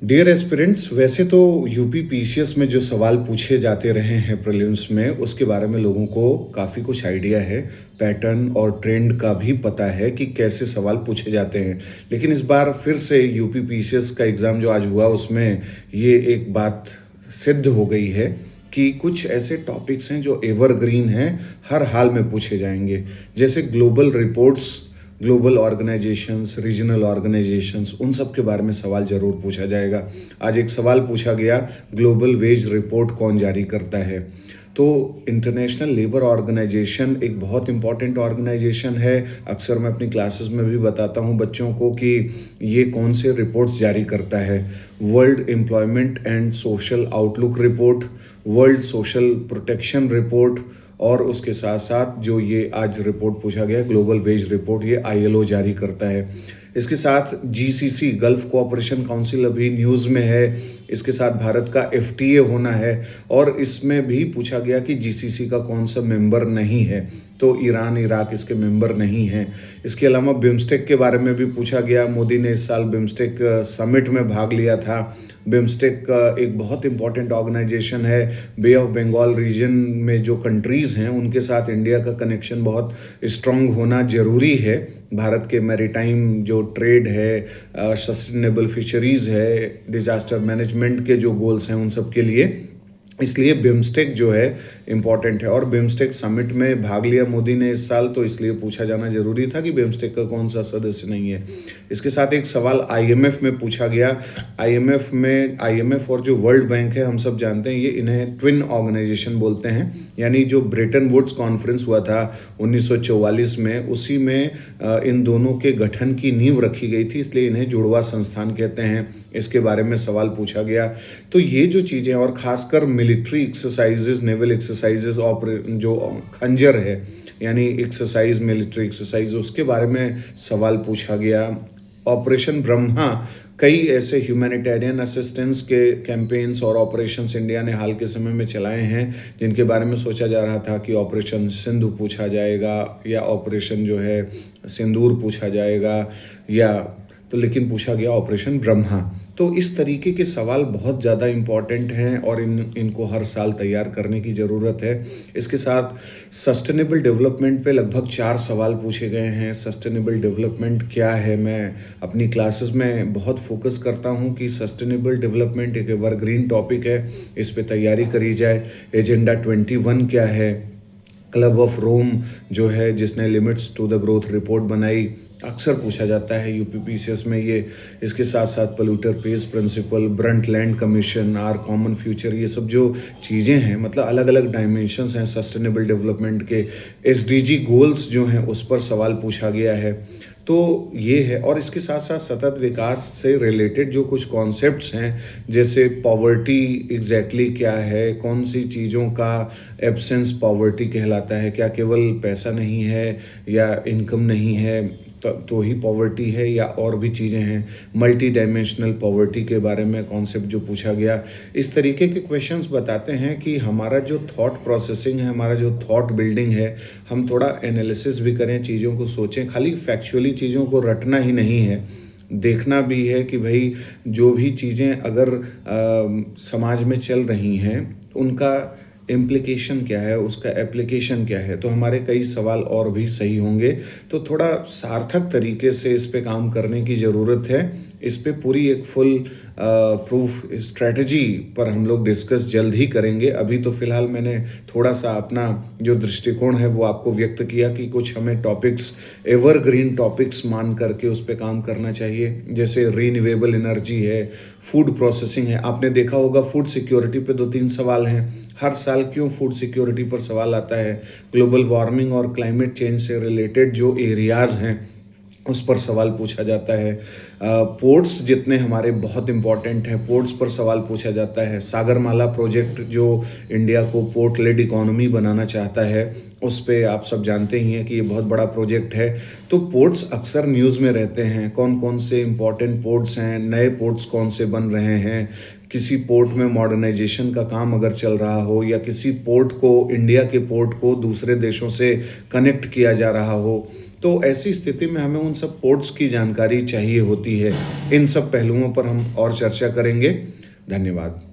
Dear aspirants, वैसे तो UP PCS में जो सवाल पूछे जाते रहे हैं प्रीलिम्स में, उसके बारे में लोगों को काफ़ी कुछ आइडिया है। पैटर्न और ट्रेंड का भी पता है कि कैसे सवाल पूछे जाते हैं। लेकिन इस बार फिर से यूपी पीसीएस का एग्ज़ाम जो आज हुआ, उसमें ये एक बात सिद्ध हो गई है कि कुछ ऐसे टॉपिक्स हैं जो एवरग्रीन हैं, हर हाल में पूछे जाएंगे। जैसे global reports, global organisations, regional organisations, उन सब के बारे में सवाल ज़रूर पूछा जाएगा। आज एक सवाल पूछा गया, ग्लोबल वेज रिपोर्ट कौन जारी करता है? तो इंटरनेशनल लेबर ऑर्गेनाइजेशन एक बहुत इंपॉर्टेंट ऑर्गेनाइजेशन है। अक्सर मैं अपनी क्लासेस में भी बताता हूँ बच्चों को कि ये कौन से रिपोर्ट्स जारी करता है। World employment and social outlook report, world social protection report, और उसके साथ साथ जो ये आज रिपोर्ट पूछा गया ग्लोबल वेज रिपोर्ट, ये आईएलओ जारी करता है। इसके साथ जीसीसी, गल्फ कोऑपरेशन काउंसिल, अभी न्यूज़ में है। इसके साथ भारत का एफटीए होना है, और इसमें भी पूछा गया कि जीसीसी का कौन सा मेंबर नहीं है। तो ईरान, इराक इसके मेंबर नहीं हैं। इसके अलावा बिम्स्टेक के बारे में भी पूछा गया। मोदी ने इस साल बिम्स्टेक समिट में भाग लिया था। बिम्स्टेक एक बहुत इंपॉर्टेंट ऑर्गेनाइजेशन है। बे ऑफ बंगाल रीजन में जो कंट्रीज़ हैं, उनके साथ इंडिया का कनेक्शन बहुत स्ट्रांग होना ज़रूरी है। भारत के मैरीटाइम जो ट्रेड है, सस्टेनेबल फिशरीज़ है, डिजास्टर मैनेजमेंट के जो गोल्स हैं, उन सब के लिए, इसलिए बिम्स्टेक जो है इम्पॉर्टेंट है। और बिम्स्टेक समिट में भाग लिया मोदी ने इस साल, तो इसलिए पूछा जाना जरूरी था कि बिम्स्टेक का कौन सा सदस्य नहीं है। इसके साथ एक सवाल आईएमएफ में पूछा गया। आईएमएफ और जो वर्ल्ड बैंक है, हम सब जानते हैं, ये इन्हें ट्विन ऑर्गेनाइजेशन बोलते हैं। यानी जो ब्रेटन वुड्स कॉन्फ्रेंस हुआ था 1944 में, उसी में इन दोनों के गठन की नींव रखी गई थी, इसलिए इन्हें जुड़वा संस्थान कहते हैं। इसके बारे में सवाल पूछा गया। तो ये जो चीज़ें, और खासकर मिलिट्री एक्सरसाइजेज, नेवल एक्सरसाइजेज, जो खंजर है यानी एक्सरसाइज, मिलिट्री एक्सरसाइज, उसके बारे में सवाल पूछा गया। ऑपरेशन ब्रह्मा, कई ऐसे ह्यूमैनिटेरियन असिस्टेंस के कैंपेन्स और ऑपरेशंस इंडिया ने हाल के समय में चलाए हैं, जिनके बारे में सोचा जा रहा था कि ऑपरेशन सिंधु पूछा जाएगा, या ऑपरेशन जो है सिंदूर पूछा जाएगा, या तो लेकिन पूछा गया ऑपरेशन ब्रह्मा। तो इस तरीके के सवाल बहुत ज़्यादा इम्पॉर्टेंट हैं, और इनको हर साल तैयार करने की ज़रूरत है। इसके साथ सस्टेनेबल डेवलपमेंट पे लगभग 4 सवाल पूछे गए हैं। सस्टेनेबल डेवलपमेंट क्या है? मैं अपनी क्लासेस में बहुत फोकस करता हूँ कि सस्टेनेबल डेवलपमेंट एक एवरग्रीन टॉपिक है, इस पे तैयारी करी जाए। एजेंडा 21 क्या है? क्लब ऑफ रोम जो है, जिसने limits to the growth report बनाई, अक्सर पूछा जाता है यूपीपीसीएस में ये। इसके साथ साथ polluter pays principle, Brundtland commission, our common future, ये सब जो चीज़ें हैं, मतलब अलग अलग डायमेंशंस हैं सस्टेनेबल डेवलपमेंट के। एसडीजी गोल्स जो हैं, उस पर सवाल पूछा गया है। तो ये है, और इसके साथ साथ सतत विकास से रिलेटेड जो कुछ कॉन्सेप्ट्स हैं, जैसे पॉवर्टी एग्जैक्टली क्या है, कौन सी चीज़ों का एब्सेंस पॉवर्टी कहलाता है, क्या केवल पैसा नहीं है या इनकम नहीं है तो ही पॉवर्टी है, या और भी चीज़ें हैं। मल्टी डायमेंशनल पॉवर्टी के बारे में कॉन्सेप्ट जो पूछा गया। इस तरीके के क्वेश्चंस बताते हैं कि हमारा जो थॉट प्रोसेसिंग है, हमारा जो थॉट बिल्डिंग है, हम थोड़ा एनालिसिस भी करें, चीज़ों को सोचें। खाली फैक्चुअली चीज़ों को रटना ही नहीं है, देखना भी है कि भाई जो भी चीज़ें अगर समाज में चल रही हैं, उनका इम्प्लीकेशन क्या है, उसका एप्लीकेशन क्या है। तो हमारे कई सवाल और भी सही होंगे। तो थोड़ा सार्थक तरीके से इस पे काम करने की ज़रूरत है। इस पे पूरी एक फुल प्रूफ स्ट्रेटजी पर हम लोग डिस्कस जल्द ही करेंगे। अभी तो फ़िलहाल मैंने थोड़ा सा अपना जो दृष्टिकोण है वो आपको व्यक्त किया कि कुछ हमें टॉपिक्स, एवरग्रीन टॉपिक्स मान करके उस पे काम करना चाहिए। जैसे रीन्यूएबल एनर्जी है, फूड प्रोसेसिंग है। आपने देखा होगा फूड सिक्योरिटी पे 2-3 सवाल हैं हर साल। क्यों फूड सिक्योरिटी पर सवाल आता है? ग्लोबल वार्मिंग और क्लाइमेट चेंज से रिलेटेड जो एरियाज़ हैं, उस पर सवाल पूछा जाता है। पोर्ट्स जितने हमारे बहुत इंपॉर्टेंट हैं, पोर्ट्स पर सवाल पूछा जाता है। सागरमाला प्रोजेक्ट जो इंडिया को पोर्ट लेड इकोनॉमी बनाना चाहता है, उस पे आप सब जानते ही हैं कि ये बहुत बड़ा प्रोजेक्ट है। तो पोर्ट्स अक्सर न्यूज़ में रहते हैं। कौन कौन से इंपॉर्टेंट पोर्ट्स हैं, नए पोर्ट्स कौन से बन रहे हैं, किसी पोर्ट में मॉडर्नाइजेशन का काम अगर चल रहा हो, या किसी पोर्ट को, इंडिया के पोर्ट को दूसरे देशों से कनेक्ट किया जा रहा हो, तो ऐसी स्थिति में हमें उन सब पोर्ट्स की जानकारी चाहिए होती है। इन सब पहलुओं पर हम और चर्चा करेंगे। धन्यवाद।